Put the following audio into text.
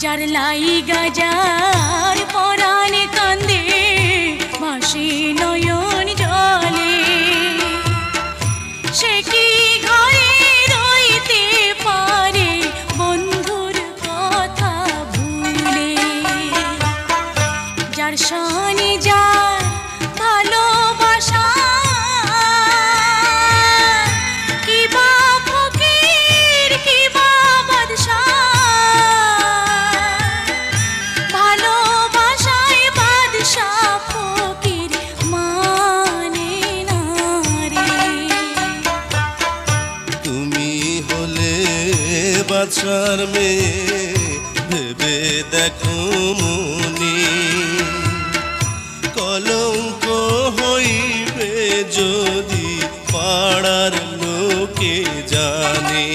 যার লাইগা যার পরাণে কান্দে ভাসে নয়ন জলে, সে কি ঘরে রইতে পারে বন্ধুর কথা ভুলে। যার শানে যার ভালোবাসা, কি বা ফকির কি বা বাদশা, ভালোবাসায় বাদশা ফকির মানে না রে। তুমি হলে বাদশার মেয়ে ভেবে দেখো মনি, কলঙ্ক হইবে যদি পাড়ার লোকে জানে।